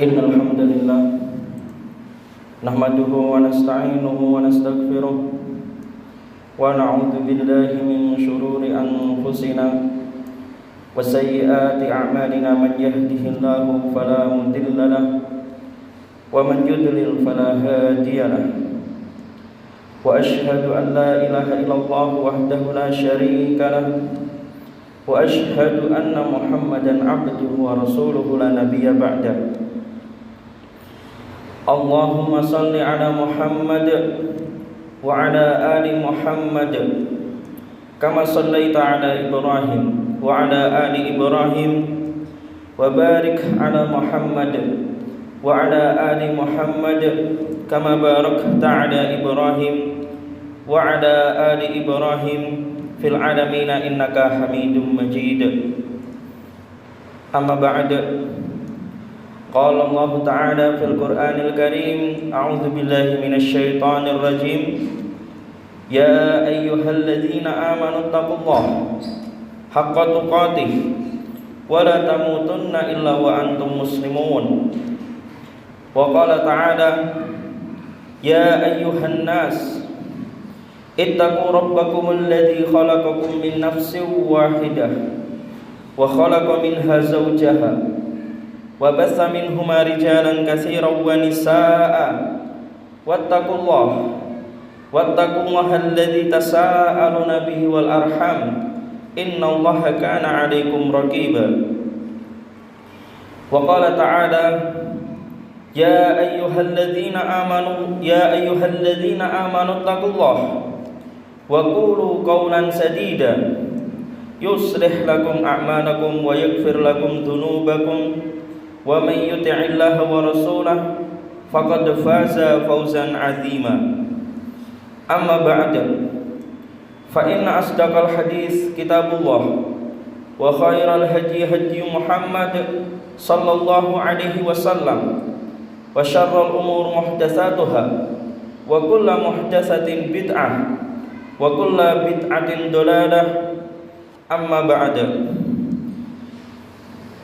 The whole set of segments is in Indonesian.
Innal hamdalillah nahmaduhu wa nasta'inuhu wa nastaghfiruh wa na'udzu billahi min shururi anfusina wa sayyiati a'malina. Man yahdihillahu fala mudilla lahu wa man yudlil fala hadiya lahu. Wa ashhadu an la ilaha illallah wahdahu la syarika lahu wa ashhadu anna Muhammadan 'abduhu wa rasuluhu la nabiyya ba'da. Allahumma salli ala Muhammad wa ala ali Muhammad kama sallaita ala Ibrahim wa ala ali Ibrahim wa barik ala Muhammad wa ala ali Muhammad kama barakta ala Ibrahim wa ala ali Ibrahim fil alamin innaka Hamidum Majid. Amma ba'd. Qala Allah Ta'ala fil Qur'anil Karim, a'udzu billahi minasy syaithanir rajim. Ya ayyuhalladzina amanu taqullaha haqqa tuqatih wa la tamutunna illa wa antum muslimun. Wa qala ta'ala, ya ayyuhan nas ittaqu rabbakumul ladzi khalaqakum min nafsin wahidah wa khalaqa minha zawjaha wa bassa minhuma rijalan katsiran wa nisaa'a wattaqullaha alladzi tasaaluna bihi wal arham innallaha kana 'alaikum raqiba. Wa qala ta'ala, ya ayyuhalladzina amanu taqullaha wa qulu qawlan sadida yuslih lakum a'malakum wa yaghfir lakum dhunubakum wa may yuti'illaha wa rasulahu faqad faza fawzan 'azima. Amma ba'du, fa inna asdaqal hadits kitabullah wa khairal hadi hadi Muhammad sallallahu alaihi wasallam wa syarrul umur muhdatsatuha wa kullu muhdatsatin bid'ah wa kullu bid'atin dhalalah. Amma ba'du.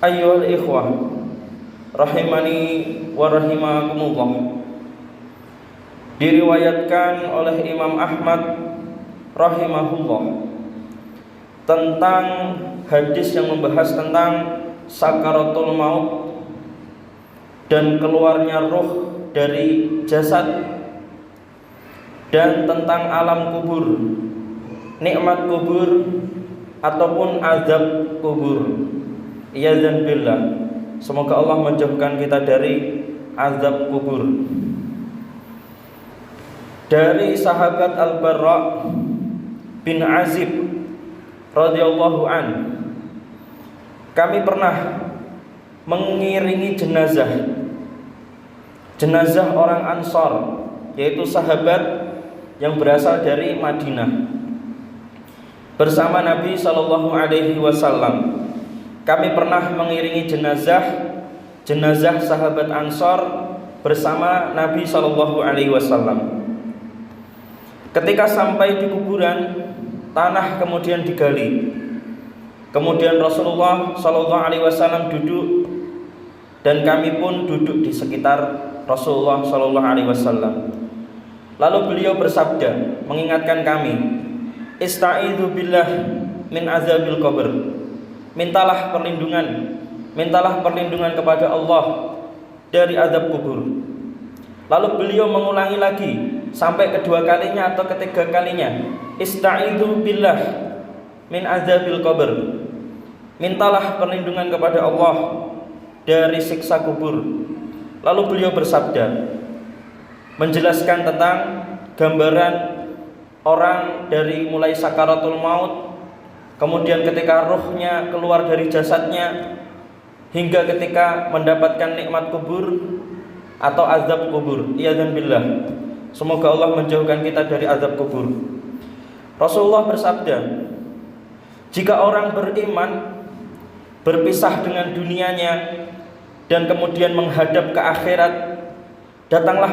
Ayyuhal ikhwah rahimani wa rahimakumullah. Diriwayatkan oleh Imam Ahmad rahimahullah tentang hadis yang membahas tentang sakaratul maut dan keluarnya ruh dari jasad, dan tentang alam kubur, nikmat kubur ataupun azab kubur. Iyadzan billah. Semoga Allah menjauhkan kita dari azab kubur. Dari sahabat Al-Barra bin Azib radhiyallahu an, kami pernah mengiringi jenazah orang Ansar, yaitu sahabat yang berasal dari Madinah, bersama Nabi sallallahu alaihi wasallam. Kami pernah mengiringi jenazah sahabat Ansar bersama Nabi sallallahu alaihi wasallam. Ketika sampai di kuburan, tanah kemudian digali. Kemudian Rasulullah sallallahu alaihi wasallam duduk, dan kami pun duduk di sekitar Rasulullah sallallahu alaihi wasallam. Lalu beliau bersabda mengingatkan kami, "Ista'idzu billah min azabil qabr." Mintalah perlindungan kepada Allah dari azab kubur. Lalu beliau mengulangi lagi sampai kedua kalinya atau ketiga kalinya, "Ista'idzu billah min azabil qabr." Mintalah perlindungan kepada Allah dari siksa kubur. Lalu beliau bersabda menjelaskan tentang gambaran orang dari mulai sakaratul maut, kemudian ketika ruhnya keluar dari jasadnya, hingga ketika mendapatkan nikmat kubur atau azab kubur. Iyadzan billah. Semoga Allah menjauhkan kita dari azab kubur. Rasulullah bersabda, jika orang beriman berpisah dengan dunianya dan kemudian menghadap ke akhirat, datang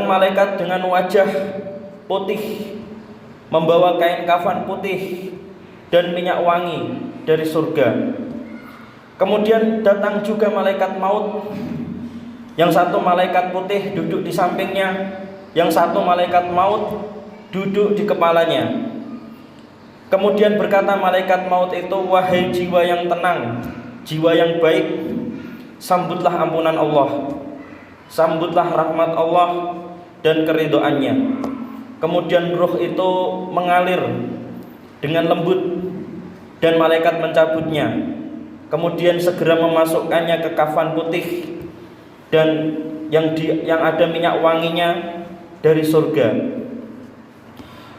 malaikat dengan wajah putih, membawa kain kafan putih dan minyak wangi dari surga. Kemudian datang juga malaikat maut. Yang satu malaikat putih duduk di sampingnya, yang satu malaikat maut duduk di kepalanya. Kemudian berkata malaikat maut itu, wahai jiwa yang tenang, jiwa yang baik, sambutlah ampunan Allah, sambutlah rahmat Allah dan keridhoannya. Kemudian ruh itu mengalir dengan lembut dan malaikat mencabutnya. Kemudian segera memasukkannya ke kafan putih dan yang ada minyak wanginya dari surga.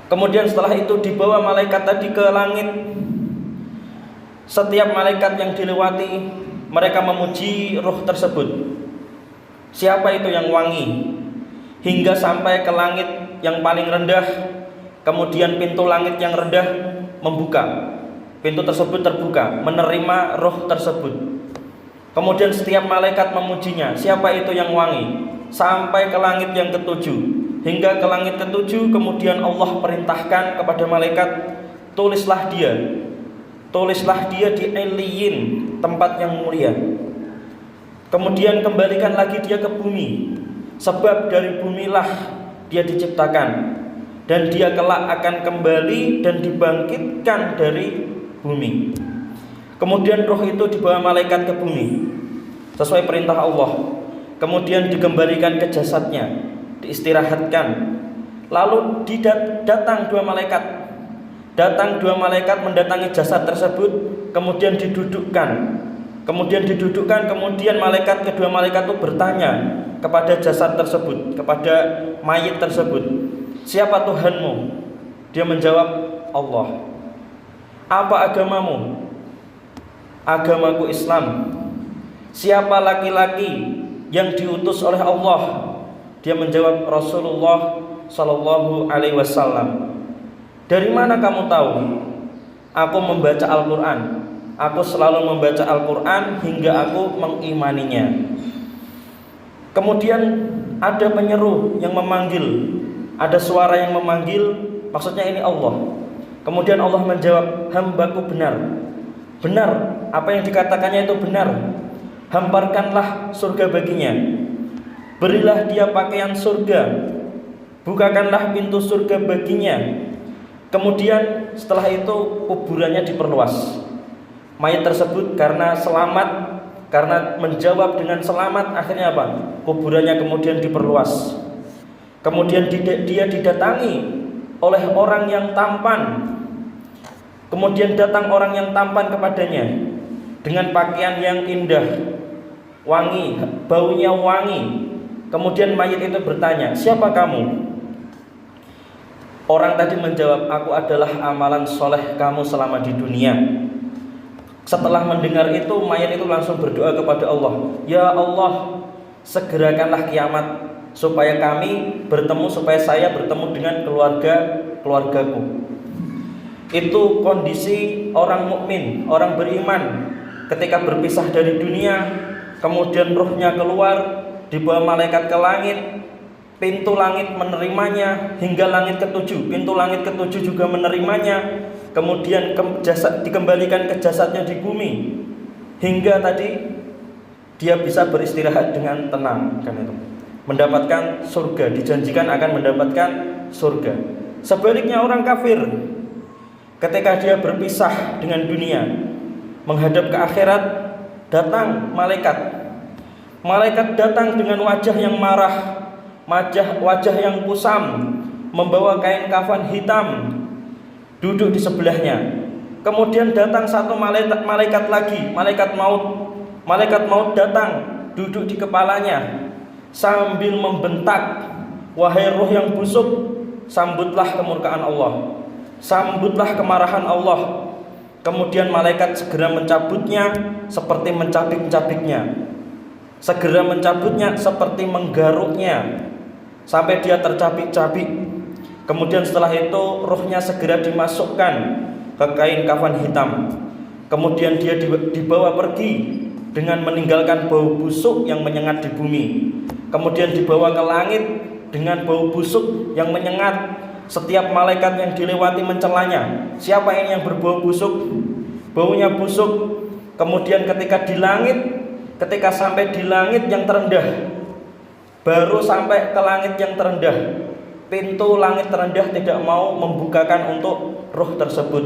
Kemudian setelah itu dibawa malaikat tadi ke langit. Setiap malaikat yang dilewati, mereka memuji ruh tersebut. Siapa itu yang wangi? Hingga sampai ke langit yang paling rendah. Kemudian pintu langit yang rendah membuka. Pintu tersebut terbuka, menerima ruh tersebut. Kemudian setiap malaikat memujinya. Siapa itu yang wangi? Sampai ke langit yang ketujuh. Hingga ke langit ketujuh, kemudian Allah perintahkan kepada malaikat, tulislah dia di Illiyin, tempat yang mulia. Kemudian kembalikan lagi dia ke bumi, sebab dari bumilah dia diciptakan, dan dia kelak akan kembali dan dibangkitkan dari bumi. Kemudian roh itu dibawa malaikat ke bumi sesuai perintah Allah. Kemudian dikembalikan ke jasadnya, diistirahatkan. Lalu datang dua malaikat mendatangi jasad tersebut, kemudian didudukkan. Kemudian kedua malaikat itu bertanya kepada jasad tersebut, kepada mayit tersebut, siapa Tuhanmu? Dia menjawab, Allah. Apa agamamu? Agamaku Islam. Siapa laki-laki yang diutus oleh Allah? Dia menjawab, Rasulullah Sallallahu Alaihi Wasallam. Dari mana kamu tahu? Aku membaca Al-Quran. Aku selalu membaca Al-Quran hingga aku mengimaninya. Kemudian ada penyeru yang memanggil, ada suara yang memanggil, maksudnya ini Allah. Kemudian Allah menjawab, hambaku benar. Benar, apa yang dikatakannya itu benar. Hamparkanlah surga baginya. Berilah dia pakaian surga. Bukakanlah pintu surga baginya. Kemudian setelah itu kuburannya diperluas. Mayat tersebut karena selamat, karena menjawab dengan selamat, akhirnya apa? Kuburannya kemudian diperluas. Kemudian dia didatangi oleh orang yang tampan. Kemudian datang orang yang tampan kepadanya dengan pakaian yang indah, wangi, baunya wangi. Kemudian mayat itu bertanya, siapa kamu? Orang tadi menjawab, aku adalah amalan soleh kamu selama di dunia. Setelah mendengar itu, mayat itu langsung berdoa kepada Allah, ya Allah, segerakanlah kiamat supaya saya bertemu dengan keluargaku. Itu kondisi orang mukmin, orang beriman ketika berpisah dari dunia, kemudian ruhnya keluar, dibawa malaikat ke langit, pintu langit menerimanya hingga langit ketujuh, pintu langit ketujuh juga menerimanya. Kemudian dikembalikan ke jasadnya di bumi hingga tadi dia bisa beristirahat dengan tenang, kan itu. Mendapatkan surga, dijanjikan akan mendapatkan surga. Sebaliknya orang kafir, ketika dia berpisah dengan dunia, menghadap ke akhirat, datang malaikat. Malaikat datang dengan wajah yang marah, wajah yang kusam, membawa kain kafan hitam, duduk di sebelahnya. Kemudian datang satu malaikat lagi, malaikat maut. Malaikat maut datang, duduk di kepalanya sambil membentak, wahai ruh yang busuk, sambutlah kemurkaan Allah, sambutlah kemarahan Allah. Kemudian malaikat segera mencabutnya seperti mencabik-cabiknya, segera mencabutnya seperti menggaruknya sampai dia tercabik-cabik. Kemudian setelah itu ruhnya segera dimasukkan ke kain kafan hitam. Kemudian dia dibawa pergi dengan meninggalkan bau busuk yang menyengat di bumi. Kemudian dibawa ke langit dengan bau busuk yang menyengat. Setiap malaikat yang dilewati mencelanya, siapa ini yang berbau busuk? Baunya busuk. Kemudian ketika sampai di langit yang terendah, baru sampai ke langit yang terendah, pintu langit terendah tidak mau membukakan untuk ruh tersebut.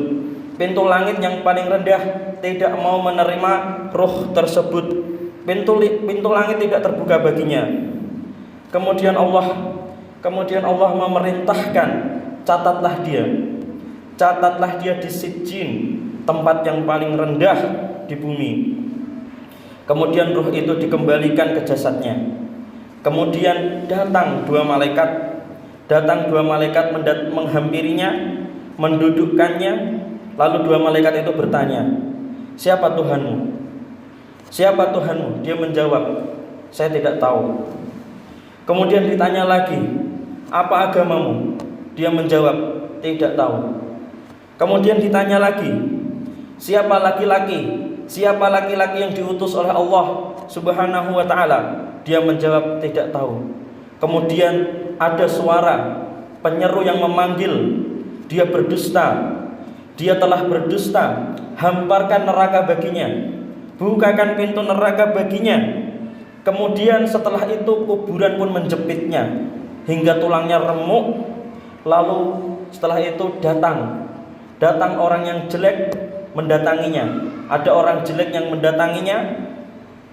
Pintu langit yang paling rendah tidak mau menerima ruh tersebut. Pintu langit tidak terbuka baginya. Kemudian Allah memerintahkan, catatlah dia di Sijjin, tempat yang paling rendah di bumi. Kemudian ruh itu dikembalikan ke jasadnya. Kemudian datang dua malaikat menghampirinya, mendudukkannya. Lalu dua malaikat itu bertanya, siapa Tuhanmu? Dia menjawab, saya tidak tahu. Kemudian ditanya lagi, apa agamamu? Dia menjawab, tidak tahu. Kemudian ditanya lagi, siapa laki-laki yang diutus oleh Allah Subhanahu wa ta'ala? Dia menjawab, tidak tahu. Kemudian ada suara penyeru yang memanggil, dia telah berdusta, hamparkan neraka baginya, bukakan pintu neraka baginya. Kemudian setelah itu kuburan pun menjepitnya hingga tulangnya remuk. Lalu setelah itu datang orang yang jelek mendatanginya. Ada orang jelek yang mendatanginya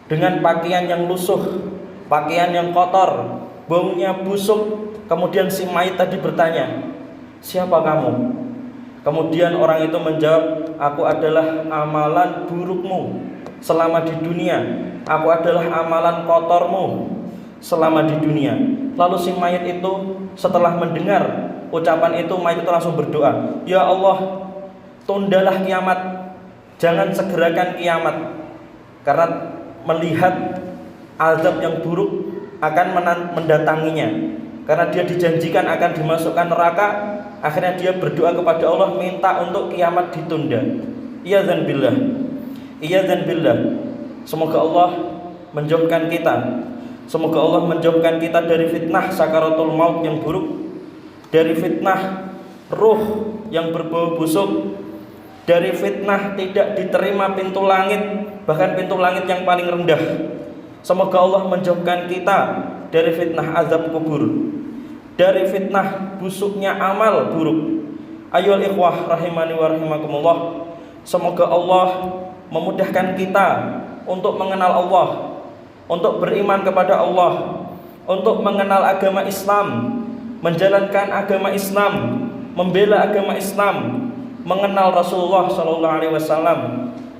dengan pakaian yang lusuh, pakaian yang kotor, baunya busuk. Kemudian si mayit tadi bertanya, siapa kamu? Kemudian orang itu menjawab, aku adalah amalan burukmu selama di dunia. Aku adalah amalan kotormu selama di dunia. Lalu si mayit itu setelah mendengar ucapan itu, mayit itu langsung berdoa, ya Allah, tundalah kiamat, jangan segerakan kiamat, karena melihat azab yang buruk akan mendatanginya. Karena dia dijanjikan akan dimasukkan neraka, akhirnya dia berdoa kepada Allah, minta untuk kiamat ditunda. Iyadzan billah. Semoga Allah menjauhkan kita dari fitnah sakaratul maut yang buruk, dari fitnah ruh yang berbau busuk, dari fitnah tidak diterima pintu langit, bahkan pintu langit yang paling rendah. Semoga Allah menjauhkan kita dari fitnah azab kubur, dari fitnah busuknya amal buruk. Ayyuhal ikhwah rahimani wa rahimakumullah, semoga Allah memudahkan kita untuk mengenal Allah, untuk beriman kepada Allah, untuk mengenal agama Islam, menjalankan agama Islam, membela agama Islam, mengenal Rasulullah SAW.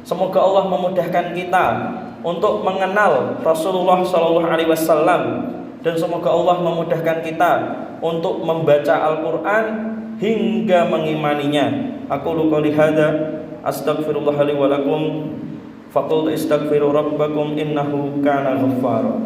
Semoga Allah memudahkan kita untuk mengenal Rasulullah SAW, dan semoga Allah memudahkan kita untuk membaca Al-Quran hingga mengimaninya. Aqulu qouli hadza astaghfirullah li wa lakum faqul istaghfiru rabbakum innahu kana ghaffara.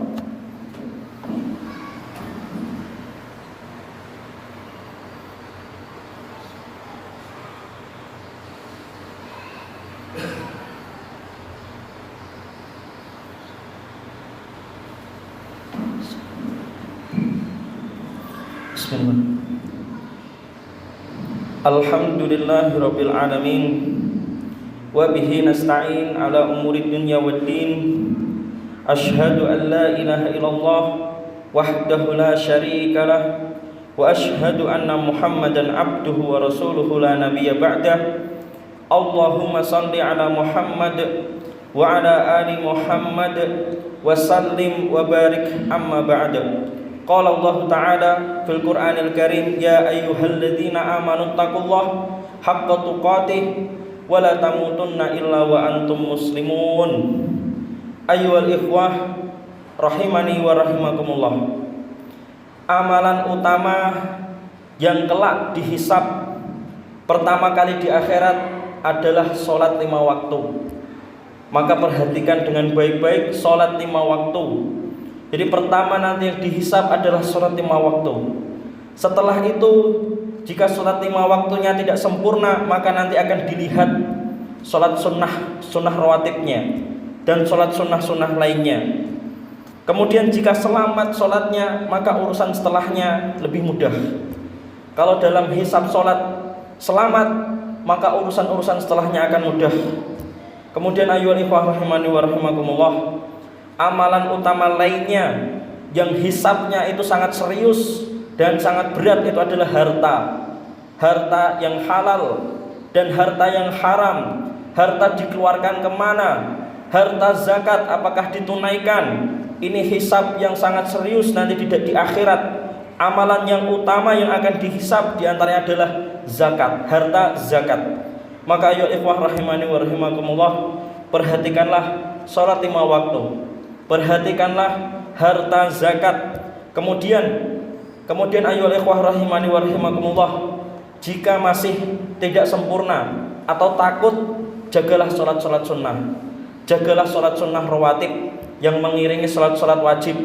Bismillah. Alhamdulillahirabbil alamin wa bihi nasta'in ala umuri dunya waddin. Asyhadu an la ilaha illallah wahdahu la syarika lah wa asyhadu anna Muhammadan abduhu wa rasuluhu la nabiyya ba'dah. Allahumma shalli ala Muhammad wa ala ali Muhammad wa sallim wa barik amma ba'da. Qala Allah Ta'ala fil Qur'anil Karim, ya ayyuhalladzina amanu taqullaha haqqa tuqatih wa la tamutunna illa wa antum muslimun. Ayyuhal ikhwah rahimani wa rahimakumullah, amalan utama yang kelak dihisab pertama kali di akhirat adalah sholat 5 waktu. Maka perhatikan dengan baik-baik, sholat 5 waktu. Jadi pertama nanti yang dihisab adalah sholat 5 waktu. Setelah itu, jika sholat 5 waktunya tidak sempurna, maka nanti akan dilihat sholat sunnah rawatibnya dan sholat sunnah lainnya. Kemudian jika selamat sholatnya, maka urusan setelahnya lebih mudah. Kalau dalam hisab sholat selamat, maka urusan-urusan setelahnya akan mudah. Kemudian ayyuhal ikhwah rahimani wa rahimakumullah, amalan utama lainnya yang hisabnya itu sangat serius dan sangat berat itu adalah harta. Harta yang halal dan harta yang haram. Harta dikeluarkan kemana, harta zakat apakah ditunaikan. Ini hisab yang sangat serius nanti di akhirat. Amalan yang utama yang akan dihisab diantaranya adalah zakat, harta zakat. Maka ayo ikhwah rahimani wa rahimakumullah, perhatikanlah sholat 5 waktu, perhatikanlah harta zakat. Kemudian ayo ikhwah rahimani wa rahimakumullah, jika masih tidak sempurna atau takut, jagalah sholat sunnah. Jagalah sholat sunnah rawatib yang mengiringi sholat wajib.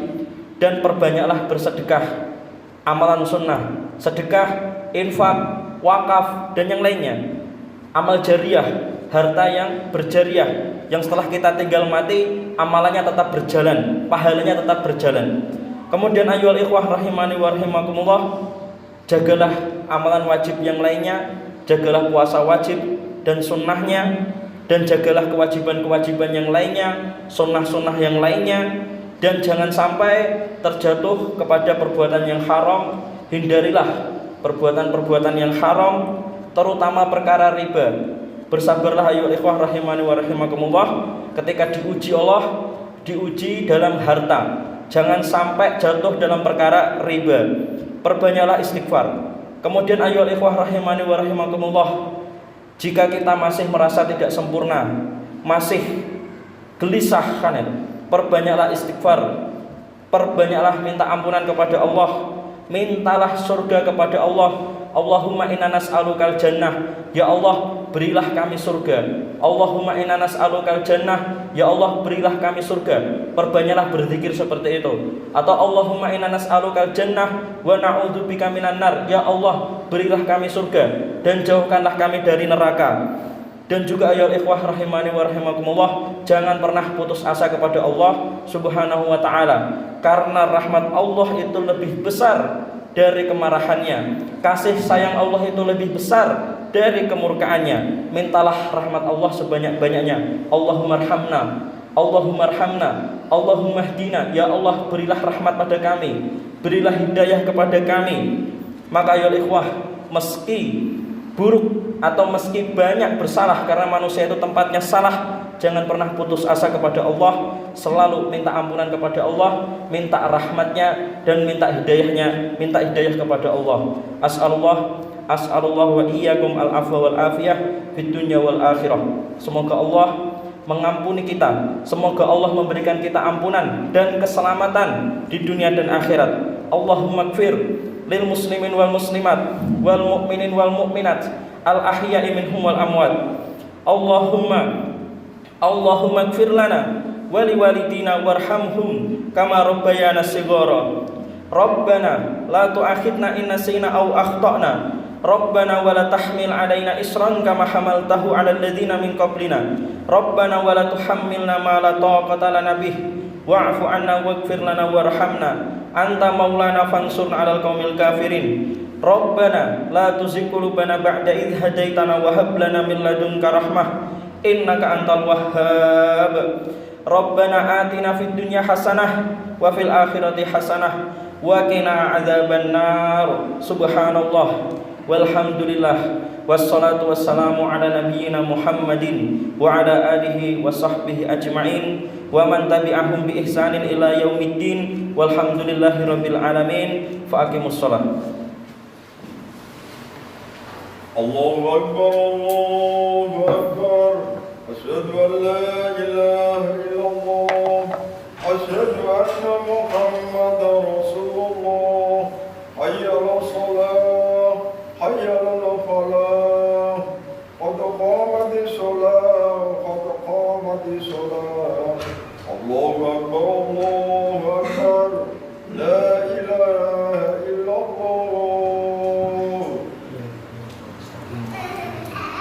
Dan perbanyaklah bersedekah, amalan sunnah, sedekah, infak, wakaf, dan yang lainnya. Amal jariah, harta yang berjariah, yang setelah kita tinggal mati amalannya tetap berjalan, pahalanya tetap berjalan. Kemudian ayyuhal ikhwah rahimani wa rahimakumullah, jagalah amalan wajib yang lainnya, jagalah puasa wajib dan sunnahnya, dan jagalah kewajiban-kewajiban yang lainnya, sunnah-sunnah yang lainnya, dan jangan sampai terjatuh kepada perbuatan yang haram. Hindarilah perbuatan-perbuatan yang haram, terutama perkara riba. Bersabarlah ayyuhal ikhwah rahimani wa rahimakumullah, ketika diuji Allah, diuji dalam harta. Jangan sampai jatuh dalam perkara riba. Perbanyaklah istighfar. Kemudian ayyuhal ikhwah rahimani wa rahimakumullah, jika kita masih merasa tidak sempurna, masih gelisah kan itu, perbanyaklah istighfar. Perbanyaklah minta ampunan kepada Allah. Mintalah surga kepada Allah. Allahumma inna nas'alukal jannah, ya Allah berilah kami surga. Allahumma inna nas'alukal jannah, ya Allah berilah kami surga. Perbanyaklah berzikir seperti itu. Atau Allahumma inna nas'alukal jannah wa na'udzubika minan nar, ya Allah berilah kami surga dan jauhkanlah kami dari neraka. Dan juga ayyuhal ikhwah rahimani wa rahimakumullah, jangan pernah putus asa kepada Allah Subhanahu wa taala, karena rahmat Allah itu lebih besar dari kemarahannya. Kasih sayang Allah itu lebih besar dari kemurkaannya. Mintalah rahmat Allah sebanyak-banyaknya. Allahumma arhamna, Allahumma arhamna, Allahumma hdina, ya Allah berilah rahmat pada kami, berilah hidayah kepada kami. Maka ayyuhal ikhwah, meski buruk atau meski banyak bersalah, karena manusia itu tempatnya salah, jangan pernah putus asa kepada Allah. Selalu minta ampunan kepada Allah, minta rahmatnya dan minta hidayahnya, minta hidayah kepada Allah. As'alullah wa iyyakum al-afwa wal afiyah fid dunya wal akhirah. Semoga Allah mengampuni kita, semoga Allah memberikan kita ampunan dan keselamatan di dunia dan akhirat. Allahumma gfir lil muslimin wal muslimat wal mu'minin wal mu'minat al ahya'i minhum wal amwat. Allahumma gfir lana wa liwalidina warhamhum kama rabbayana shighara. Rabbana la tu'akhidna in nasina aw akhtana. Rabbana wa la tahmil alaina isran kama hamaltahu 'alal ladzina min qablina. Rabbana wa la tuhammilna ma la taqata lana bih. Wa'fu 'anna waghfir lana warhamna. Anta maulana fansurna 'alal qaumil kafirin. Rabbana la tuzigh qulubana ba'da idh hadaitana wa hab lana min ladunka rahmah innaka antal wahhab. Rabbana atina fid dunya hasanah wa fil akhirati hasanah wa qina adzaban nar. Subhanallah walhamdulillah wassalatu wassalamu ala nabiyyina Muhammadin wa ala alihi wa sahbihi ajma'in wa man tabi'ahum bi ihsanin ila yaumiddin walhamdulillahi rabbil alamin. Fa aqimus shalah. Allahu akbar, Allahu akbar. Asyhadu an la ilaha illallah, asyhadu anna Muhammadar Rasulullah. Hayya 'alas shalah, hayya 'alal falah. Qad qamatis shalah, qad qamatis shalah. Allahu akbar, Allah.